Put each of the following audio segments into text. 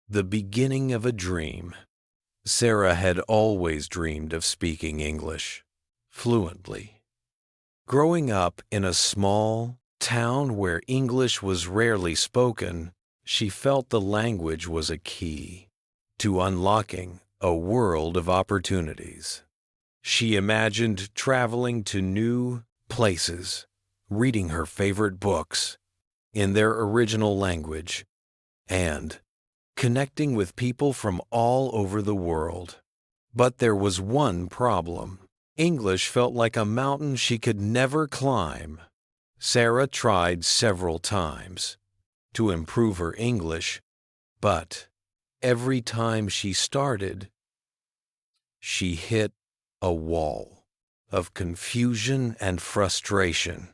The beginning of a dream. Sarah had always dreamed of speaking English fluently. Growing up in a small town where English was rarely spoken, she felt the language was a key to unlocking a world of opportunities. She imagined traveling to new places, reading her favorite books in their original language, and connecting with people from all over the world. But there was one problem. English felt like a mountain she could never climb. Sarah tried several times to improve her English, but every time she started, she hit a wall of confusion and frustration.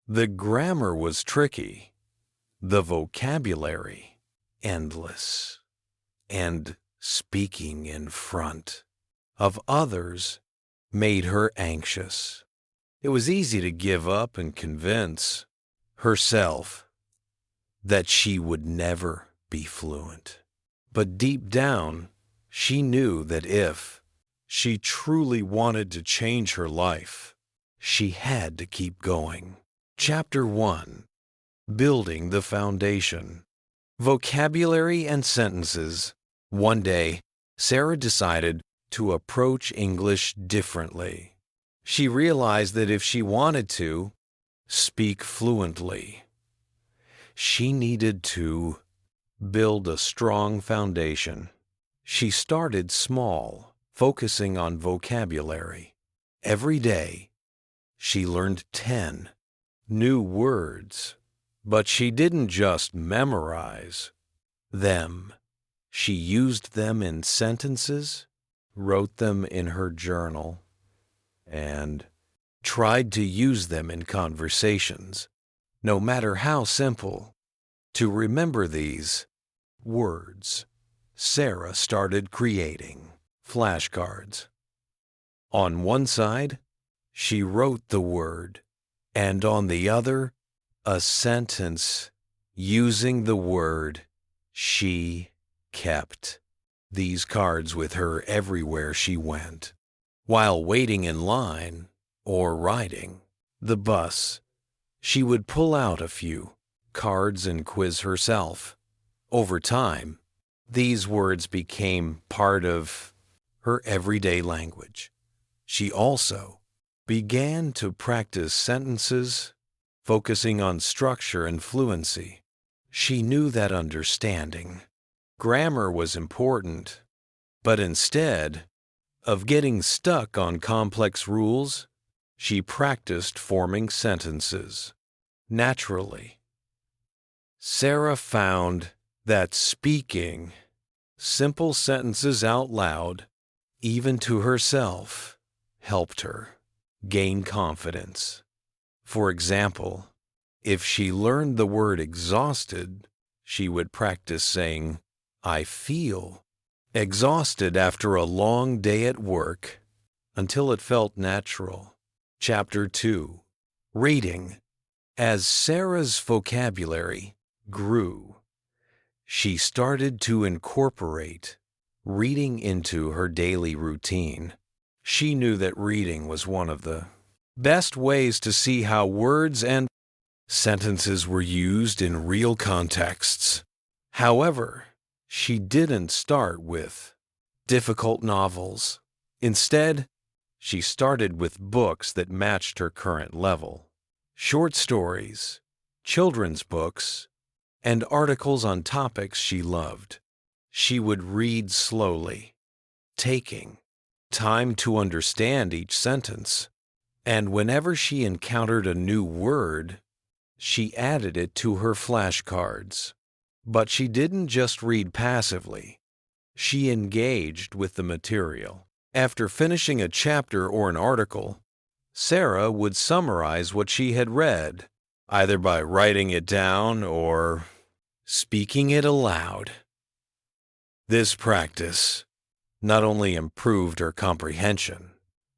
The grammar was tricky, the vocabulary endless, and speaking in front of others made her anxious. It was easy to give up and convince herself that she would never be fluent. But deep down, she knew that if she truly wanted to change her life, she had to keep going. Chapter 1. Building the Foundation. Vocabulary and sentences. One day, Sarah decided to approach English differently. She realized that if she wanted to speak fluently, she needed to build a strong foundation. She started small, focusing on vocabulary. Every day, she learned 10 new words. But she didn't just memorize them. She used them in sentences, wrote them in her journal, and tried to use them in conversations, no matter how simple. To remember these words, Sarah started creating flashcards. On one side, she wrote the word, and on the other, a sentence using the word. She kept these cards with her everywhere she went. While waiting in line or riding the bus, she would pull out a few cards and quiz herself. Over time, these words became part of her everyday language. She also began to practice sentences, focusing on structure and fluency. She knew that understanding grammar was important, but instead of getting stuck on complex rules, she practiced forming sentences naturally. Sarah found that speaking simple sentences out loud, even to herself, helped her gain confidence. For example, if she learned the word exhausted, she would practice saying, "I feel exhausted after a long day at work," until it felt natural. Chapter 2. Reading. As Sarah's vocabulary grew, she started to incorporate reading into her daily routine. She knew that reading was one of the best ways to see how words and sentences were used in real contexts. However, she didn't start with difficult novels. Instead, she started with books that matched her current level. Short stories, children's books, and articles on topics she loved. She would read slowly, taking time to understand each sentence. And whenever she encountered a new word, she added it to her flashcards. But she didn't just read passively. She engaged with the material. After finishing a chapter or an article, Sarah would summarize what she had read, either by writing it down or speaking it aloud. This practice not only improved her comprehension,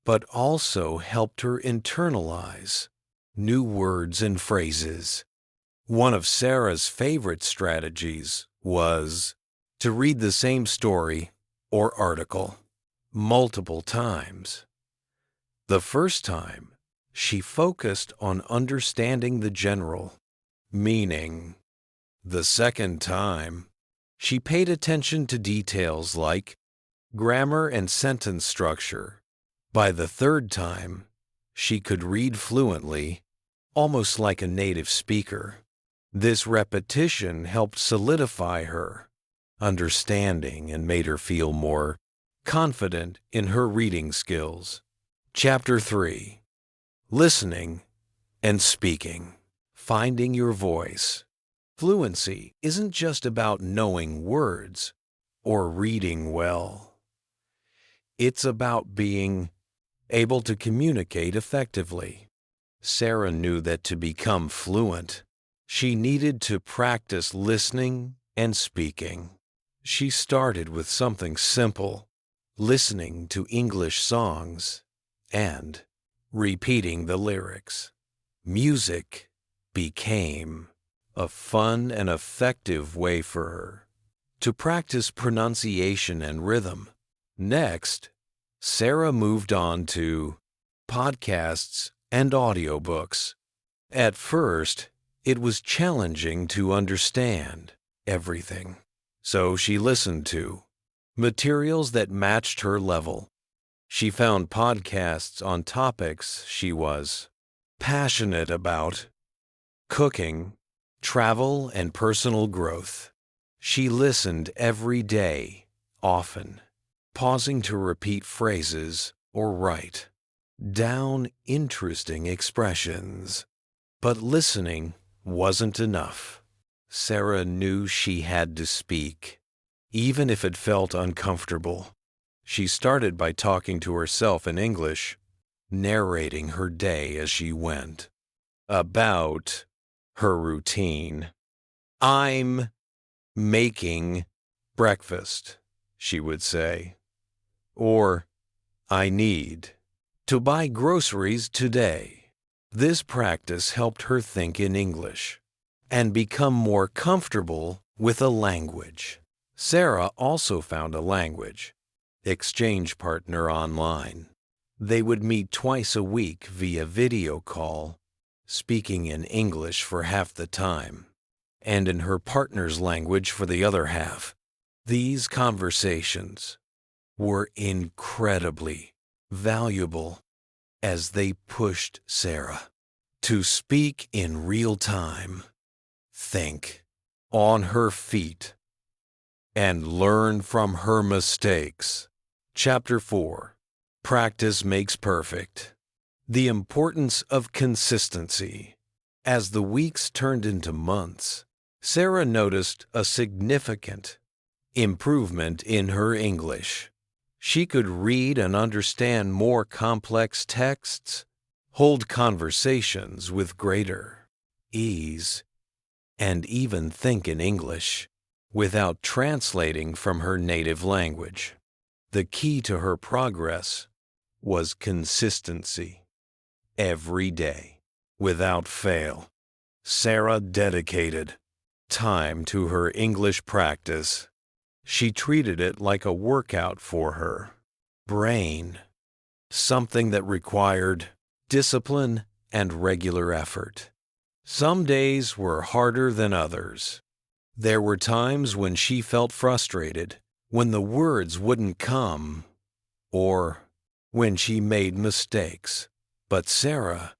but also helped her internalize new words and phrases. One of Sarah's favorite strategies was to read the same story or article multiple times. The first time, she focused on understanding the general meaning. The second time, she paid attention to details like grammar and sentence structure. By the third time, she could read fluently, almost like a native speaker. This repetition helped solidify her understanding and made her feel more confident in her reading skills. Chapter 3. Listening and Speaking. Finding your voice. Fluency isn't just about knowing words or reading well. It's about being able to communicate effectively. Sarah knew that to become fluent, she needed to practice listening and speaking. She started with something simple, listening to English songs and repeating the lyrics. Music became a fun and effective way for her to practice pronunciation and rhythm. Next, Sarah moved on to podcasts and audiobooks. At first, it was challenging to understand everything, so she listened to materials that matched her level. She found podcasts on topics she was passionate about: cooking, travel, and personal growth. She listened every day, often pausing to repeat phrases or write down interesting expressions. But listening wasn't enough. Sarah knew she had to speak, even if it felt uncomfortable. She started by talking to herself in English, narrating her day as she went. About her routine. "I'm making breakfast," she would say. Or, "I need to buy groceries today." This practice helped her think in English and become more comfortable with a language. Sarah also found a language exchange partner online. They would meet twice a week via video call, speaking in English for half the time, and in her partner's language for the other half. These conversations were incredibly valuable as they pushed Sarah to speak in real time, think on her feet, and learn from her mistakes. Chapter 4. Practice makes perfect. The importance of consistency. As the weeks turned into months, Sarah noticed a significant improvement in her English. She could read and understand more complex texts, hold conversations with greater ease, and even think in English without translating from her native language. The key to her progress was consistency. Every day, without fail, Sarah dedicated time to her English practice. She treated it like a workout for her brain, something that required discipline and regular effort. Some days were harder than others. There were times when she felt frustrated, when the words wouldn't come, or when she made mistakes. But Sarah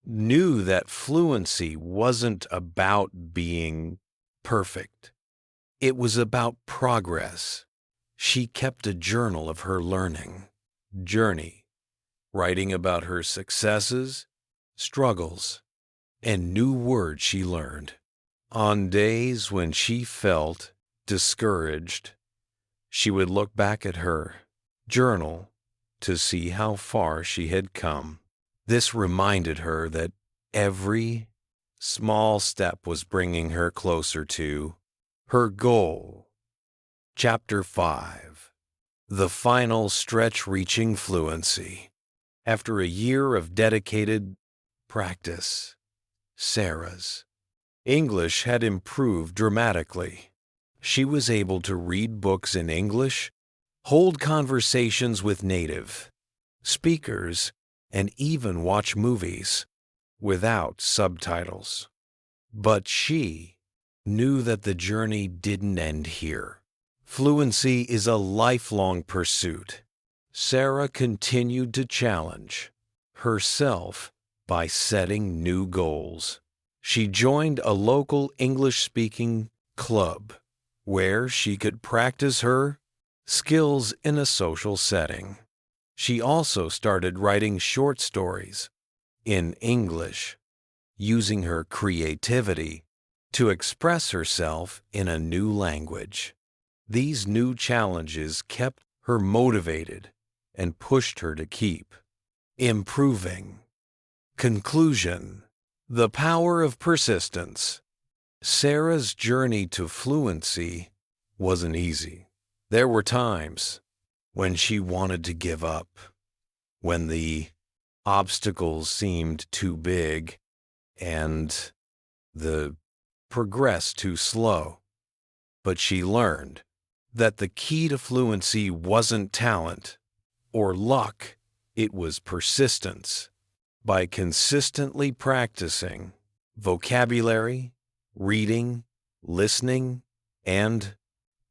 knew that fluency wasn't about being perfect. It was about progress. She kept a journal of her learning journey, writing about her successes, struggles, and new words she learned. On days when she felt discouraged, she would look back at her journal to see how far she had come. This reminded her that every small step was bringing her closer to her goal. Chapter 5. The final stretch reaching fluency. After a year of dedicated practice, Sarah's English had improved dramatically. She was able to read books in English, hold conversations with native speakers, and even watch movies without subtitles. But she knew that the journey didn't end here. Fluency is a lifelong pursuit. Sarah continued to challenge herself by setting new goals. She joined a local English-speaking club where she could practice her skills in a social setting. She also started writing short stories in English, using her creativity to express herself in a new language. These new challenges kept her motivated and pushed her to keep improving. Conclusion: the power of persistence. Sarah's journey to fluency wasn't easy. There were times when she wanted to give up, when the obstacles seemed too big and the progress too slow. But she learned that the key to fluency wasn't talent or luck, it was persistence. By consistently practicing vocabulary, reading, listening, and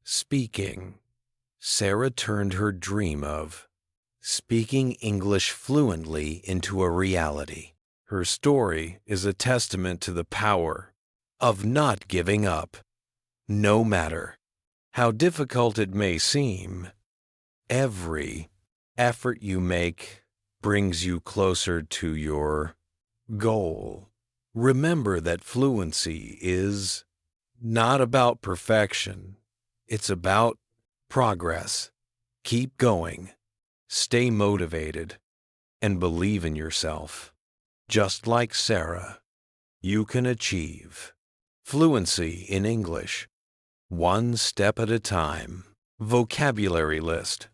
speaking, Sarah turned her dream of speaking English fluently into a reality. Her story is a testament to the power of not giving up. No matter how difficult it may seem, every effort you make brings you closer to your goal. Remember that fluency is not about perfection. It's about progress. Keep going, stay motivated, and believe in yourself. Just like Sarah, you can achieve fluency in English, one step at a time. Vocabulary list.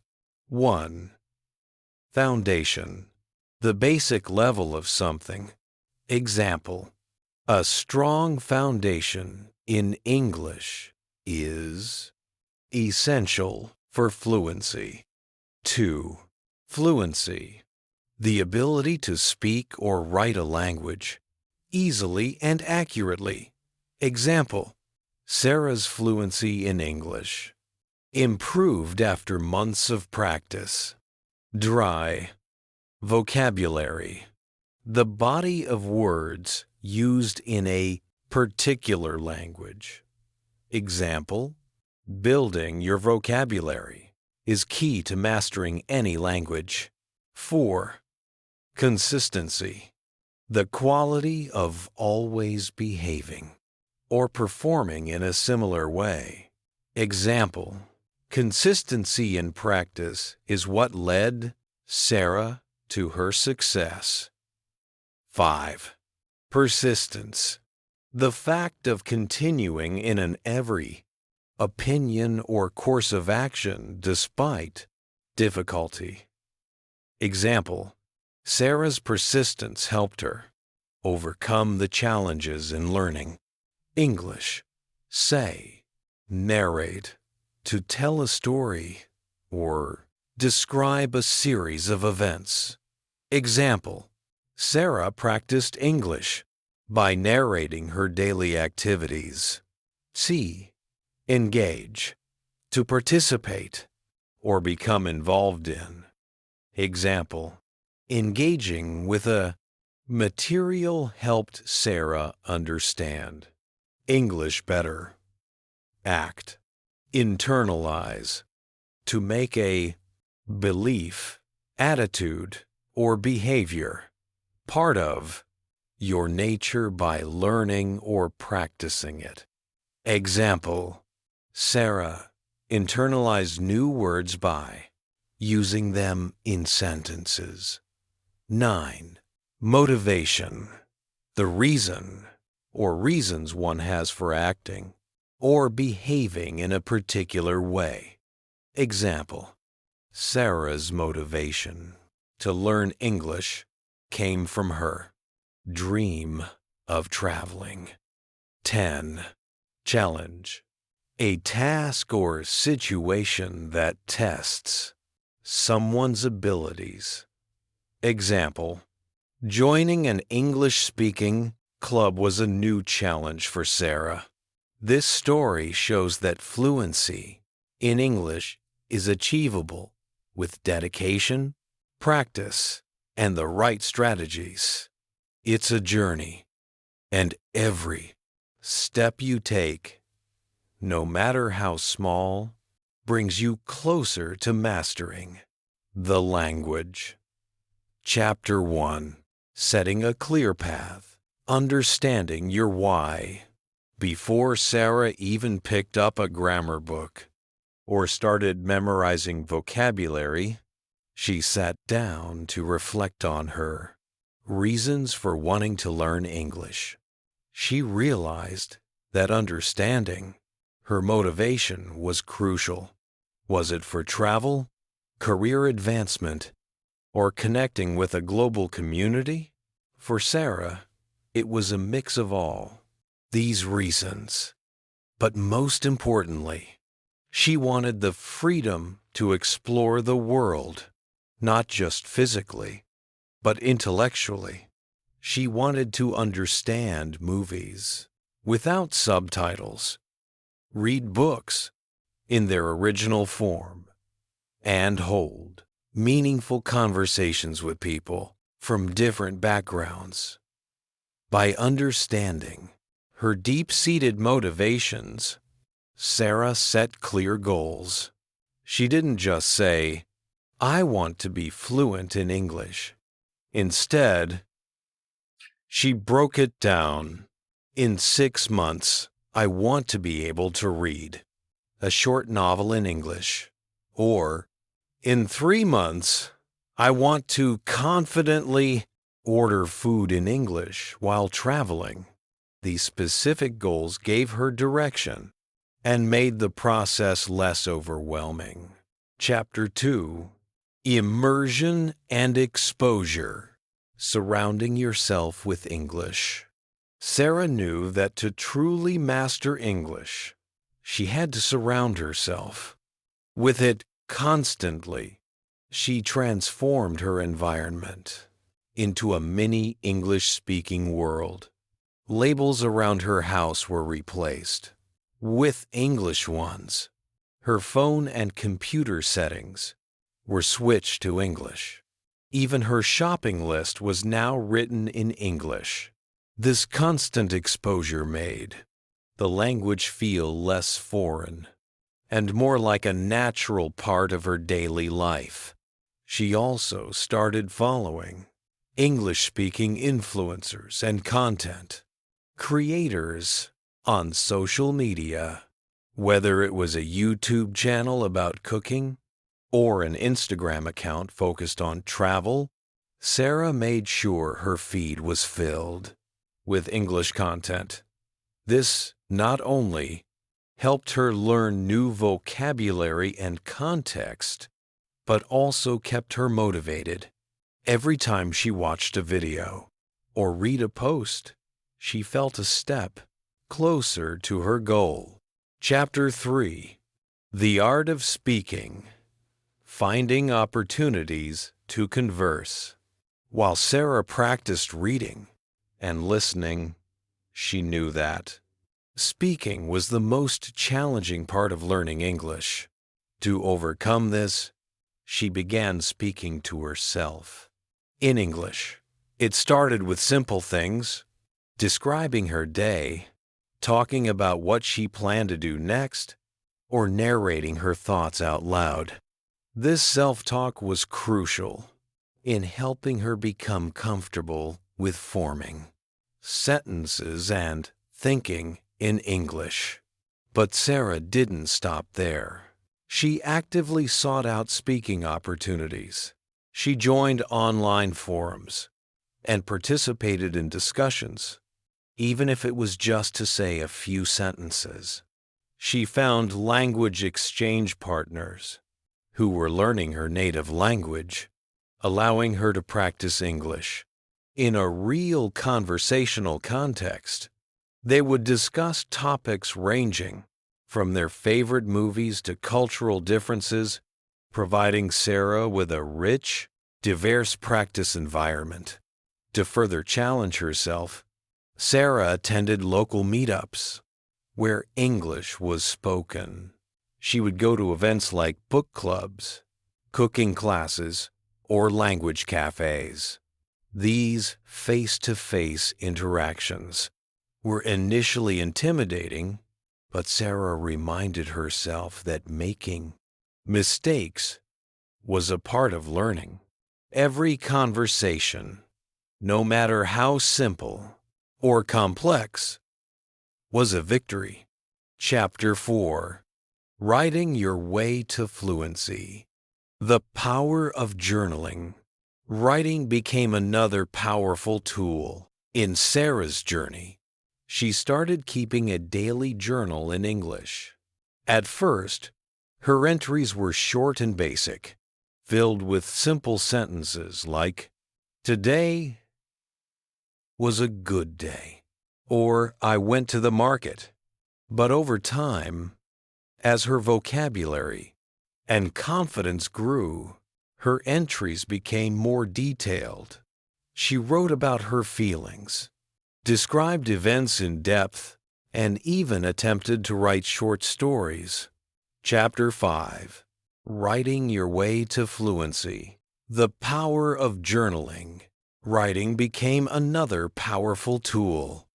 1. Foundation. The basic level of something. Example: a strong foundation in English is essential for fluency. 2. Fluency. The ability to speak or write a language easily and accurately. Example: Sarah's fluency in English improved after months of practice. Dry. Vocabulary. The body of words used in a particular language. Example: building your vocabulary is key to mastering any language. 4. Consistency. The quality of always behaving or performing in a similar way. Example: consistency in practice is what led Sarah to her success. 5. Persistence. The fact of continuing in an every opinion or course of action despite difficulty. Example: Sarah's persistence helped her overcome the challenges in learning English. Say, narrate, to tell a story or describe a series of events. Example: Sarah practiced English by narrating her daily activities. C. Engage. To participate or become involved in. Example: engaging with a material helped Sarah understand English better. Act. Internalize. To make a belief, attitude, or behavior part of your nature by learning or practicing it. Example: Sarah internalized new words by using them in sentences. 9. Motivation. The reason or reasons one has for acting or behaving in a particular way. Example: Sarah's motivation to learn English came from her dream of traveling. 10. Challenge. a task or situation that tests someone's abilities. Example: joining an English-speaking club was a new challenge for Sarah. This story shows that fluency in English is achievable with dedication, practice, and the right strategies. It's a journey, and every step you take, no matter how small, brings you closer to mastering the language. Chapter 1: Setting a Clear Path. Understanding your why. Before Sarah even picked up a grammar book or started memorizing vocabulary, she sat down to reflect on her reasons for wanting to learn English. She realized that understanding her motivation was crucial. Was it for travel, career advancement, or connecting with a global community? For Sarah, it was a mix of all these reasons. But most importantly, she wanted the freedom to explore the world, not just physically, but intellectually. She wanted to understand movies without subtitles, read books in their original form, and hold meaningful conversations with people from different backgrounds. By understanding her deep-seated motivations, Sarah set clear goals. She didn't just say, "I want to be fluent in English." Instead, she broke it down. In 6 months, I want to be able to read a short novel in English. Or, in 3 months, I want to confidently order food in English while traveling. These specific goals gave her direction and made the process less overwhelming. Chapter 2: Immersion and Exposure. Surrounding yourself with English. Sarah knew that to truly master English, she had to surround herself with it constantly. She transformed her environment into a mini English-speaking world. Labels around her house were replaced with English ones. Her phone and computer settings were switched to English. Even her shopping list was now written in English. This constant exposure made the language feel less foreign and more like a natural part of her daily life. She also started following English-speaking influencers and content creators on social media. Whether it was a YouTube channel about cooking or an Instagram account focused on travel, Sarah made sure her feed was filled with English content. This not only helped her learn new vocabulary and context, but also kept her motivated. Every time she watched a video or read a post, she felt a step closer to her goal. Chapter 3: The Art of Speaking. Finding opportunities to converse. While Sarah practiced reading and listening, she knew that speaking was the most challenging part of learning English. To overcome this, she began speaking to herself in English. It started with simple things: describing her day, talking about what she planned to do next, or narrating her thoughts out loud. This self-talk was crucial in helping her become comfortable with forming sentences and thinking in English. But Sarah didn't stop there. She actively sought out speaking opportunities. She joined online forums and participated in discussions, even if it was just to say a few sentences. She found language exchange partners who were learning her native language, allowing her to practice English in a real conversational context. They would discuss topics ranging from their favorite movies to cultural differences, providing Sarah with a rich, diverse practice environment. To further challenge herself, Sarah attended local meetups where English was spoken. She would go to events like book clubs, cooking classes, or language cafes. These face-to-face interactions were initially intimidating, but Sarah reminded herself that making mistakes was a part of learning. Every conversation, no matter how simple or complex, was a victory. Chapter 4: Writing Your Way to Fluency. The power of journaling. Writing became another powerful tool in Sarah's journey. She started keeping a daily journal in English. At first, her entries were short and basic, filled with simple sentences like, "Today was a good day," or "I went to the market." But over time, as her vocabulary and confidence grew, her entries became more detailed. She wrote about her feelings, described events in depth, and even attempted to write short stories. Chapter 5: Writing Your Way to Fluency. The power of journaling. Writing became another powerful tool